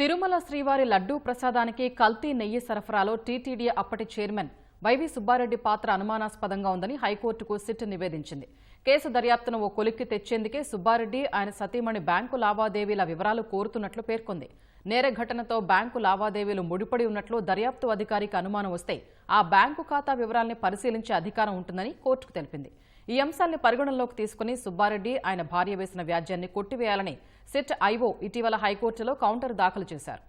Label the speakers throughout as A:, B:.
A: తిరుమల శ్రీవారి లడ్డూ ప్రసాదానికి కల్తీ నెయ్యి సరఫరాలో టీటీడీ అప్పటి చైర్మన్ వైవి సుబ్బారెడ్డి పాత్ర అనుమానాస్పదంగా ఉందని హైకోర్టుకు సిట్ నివేదించింది. కేసు దర్యాప్తును ఓ కొలిక్కి తెచ్చేందుకే సుబ్బారెడ్డి ఆయన సతీమణి బ్యాంకు లావాదేవీల వివరాలు కోరుతున్నట్లు పేర్కొంది. నేర ఘటనతో బ్యాంకు లావాదేవీలు ముడిపడి ఉన్నట్లు దర్యాప్తు అధికారికి అనుమానం వస్తే ఆ బ్యాంకు ఖాతా వివరాల్ని పరిశీలించే అధికారం ఉంటుందని కోర్టుకు తెలిపింది. ఈ అంశాల్ని పరిగణనలోకి తీసుకుని సుబ్బారెడ్డి ఆయన భార్య వేసిన వ్యాజ్యాన్ని కొట్టివేయాలని సిట్ ఐఓ ఇటీవల హైకోర్టులో కౌంటర్ దాఖలు చేశారు.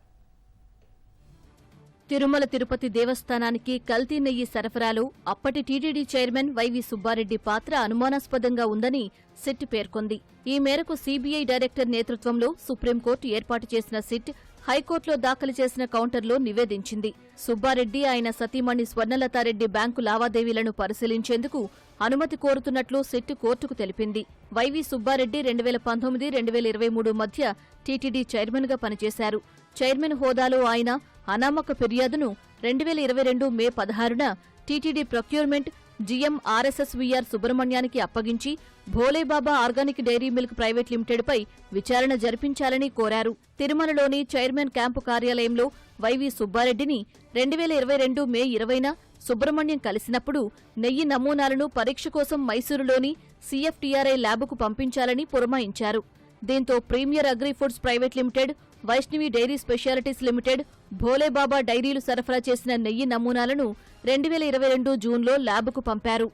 B: తిరుమల తిరుపతి దేవస్థానానికి కల్తీ నెయ్యి సరఫరాలో అప్పటి టీటీడీ చైర్మన్ వైవి సుబ్బారెడ్డి పాత్ర అనుమానాస్పదంగా ఉందని సిట్ పేర్కొంది. ఈ మేరకు సీబీఐ డైరెక్టర్ నేతృత్వంలో సుప్రీంకోర్టు ఏర్పాటు చేసిన సిట్ హైకోర్టులో దాఖలు చేసిన కౌంటర్లో నివేదించింది. సుబ్బారెడ్డి ఆయన సతీమణి స్వర్ణలతారెడ్డి బ్యాంకు లావాదేవీలను పరిశీలించేందుకు అనుమతి కోరుతున్నట్లు సిట్ కోర్టుకు తెలిపింది. వైవి సుబ్బారెడ్డి 2019-2023 మధ్య టీటీడీ చైర్మన్గా పనిచేశారు. చైర్మన్ హోదాలో ఆయన అనామక ఫిర్యాదును 2022 మే 16న టీటీడీ ప్రొక్యూర్మెంట్ జీఎం ఆర్ఎస్ఎస్వీఆర్ సుబ్రహ్మణ్యానికి అప్పగించి Bhole Baba organic dairy milk private లిమిటెడ్పై విచారణ జరిపించాలని కోరారు. తిరుమలలోని చైర్మన్ క్యాంపు కార్యాలయంలో వైవి సుబ్బారెడ్డిని 2022 మే 20న సుబ్రహ్మణ్యం కలిసినప్పుడు నెయ్యి నమూనాలను పరీక్ష కోసం మైసూరులోని సీఎఫ్టీఆర్ఐ ల్యాబ్కు పంపించాలని పురమాయించారు. దీంతో premier agri foods private limited, Vaishnavi dairy specialities limited, Bhole Baba డైరీలు సరఫరా చేసిన నెయ్యి నమూనాలను 2022 జూన్లో ల్యాబ్కు పంపారు.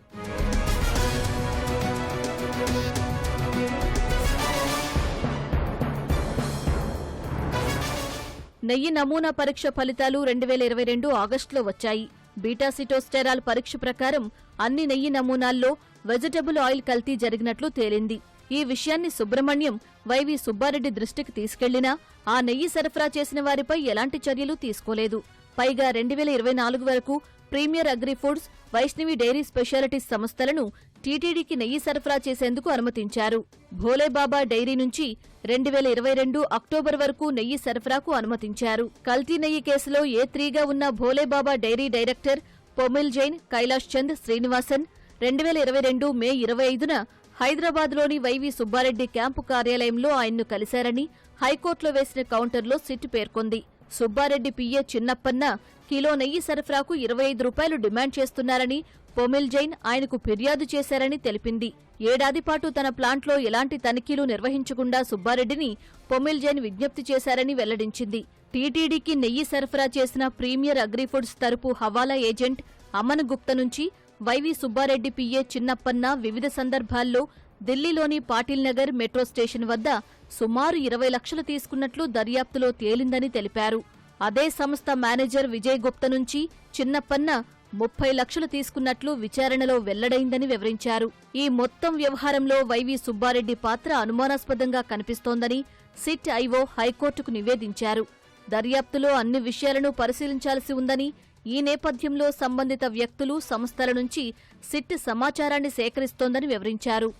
B: నెయ్యి నమూనా పరీక్ష ఫలితాలు 2022 ఆగస్టులో వచ్చాయి. బీటాసిటోస్టెరాల్ పరీక్ష ప్రకారం అన్ని నెయ్యి నమూనాల్లో వెజిటబుల్ ఆయిల్ కల్తీ జరిగినట్లు తేలింది. ఈ విషయాన్ని సుబ్రహ్మణ్యం వైవి సుబ్బారెడ్డి దృష్టికి తీసుకెళ్లినా ఆ నెయ్యి సరఫరా చేసిన వారిపై ఎలాంటి చర్యలు తీసుకోలేదు. పైగా 2024 వరకు premier agri foods, Vaishnavi dairy specialities సంస్థలను టీటీడీకి నెయ్యి సరఫరా చేసేందుకు అనుమతించారు. భోలేబాబా డైరీ నుంచి 2022 అక్టోబర్ వరకు నెయ్యి సరఫరాకు అనుమతించారు. కల్తీ నెయ్యి కేసులో A3గా ఉన్న భోలేబాబా డైరీ డైరెక్టర్ పొమిల్ జైన్, కైలాష్ చంద్ శ్రీనివాసన్ 2022 మే 25న హైదరాబాద్లోని వైవి సుబ్బారెడ్డి క్యాంపు కార్యాలయంలో ఆయన్ను కలిశారని హైకోర్టులో వేసిన కౌంటర్లో సిట్ పేర్కొంది. సుబ్బారెడ్డి పిఏ చిన్నప్పన్న కిలో నెయ్యి సరఫరాకు 25 రూపాయలు డిమాండ్ చేస్తున్నారని పొమిల్ జైన్ ఆయనకు ఫిర్యాదు చేశారని తెలిపింది. ఏడాది పాటు తన ప్లాంట్లో ఎలాంటి తనిఖీలు నిర్వహించకుండా సుబ్బారెడ్డిని పొమిల్ జైన్ విజ్ఞప్తి చేశారని వెల్లడించింది. టీటీడీకి నెయ్యి సరఫరా చేసిన ప్రీమియర్ అగ్రిఫుడ్స్ తరపు హవాలా ఏజెంట్ అమన్ గుప్తా నుంచి వైవి సుబ్బారెడ్డి పిఏ చిన్నప్పన్న వివిధ సందర్భాల్లో ఢిల్లీలోని పాటిల్ నగర్ మెట్రో స్టేషన్ వద్ద సుమారు 20 లక్షలు తీసుకున్నట్లు దర్యాప్తులో తేలిందని తెలిపారు. అదే సంస్థ మేనేజర్ విజయ్ గుప్తా నుంచి చిన్నప్పన్న 30 లక్షలు తీసుకున్నట్లు విచారణలో వెల్లడైందని వివరించారు. ఈ మొత్తం వ్యవహారంలో వైవి సుబ్బారెడ్డి పాత్ర అనుమానాస్పదంగా కనిపిస్తోందని సిట్ ఐఓ హైకోర్టుకు నివేదించారు. దర్యాప్తులో అన్ని విషయాలను పరిశీలించాల్సి ఉందని, ఈ నేపథ్యంలో సంబంధిత వ్యక్తులు, సంస్థల నుంచి సిట్ సమాచారాన్ని సేకరిస్తోందని వివరించారు.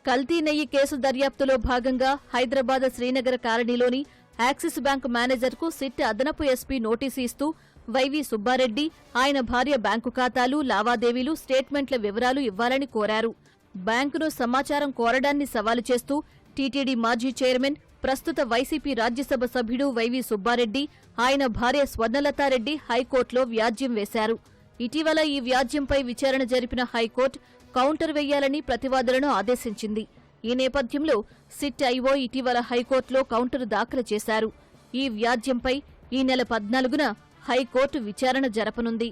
B: కల్తీ నెయ్యి కేసు దర్యాప్తులో భాగంగా హైదరాబాద్ శ్రీనగర్ కాలనీలోని యాక్సిస్ బ్యాంకు మేనేజర్కు సిట్ అదనపు ఎస్పీ నోటీసు ఇస్తూ వైవి సుబ్బారెడ్డి, ఆయన భార్య బ్యాంకు ఖాతాలు, లావాదేవీలు, స్టేట్మెంట్ల వివరాలు ఇవ్వాలని కోరారు. బ్యాంకును సమాచారం కోరడాన్ని సవాలు చేస్తూ టీటీడీ మాజీ చైర్మన్, ప్రస్తుత వైసీపీ రాజ్యసభ సభ్యుడు వైవి సుబ్బారెడ్డి, ఆయన భార్య స్వర్ణలతారెడ్డి హైకోర్టులో వ్యాజ్యం వేశారు. ఇటీవల ఈ వ్యాజ్యంపై విచారణ జరిపిన హైకోర్టు కౌంటర్ వేయాలని ప్రతివాదులను ఆదేశించింది. ఈ నేపథ్యంలో సిట్ ఐఓ ఇటీవల హైకోర్టులో కౌంటర్ దాఖలు చేశారు. ఈ వ్యాజ్యంపై ఈ నెల 14న హైకోర్టు విచారణ జరపనుంది.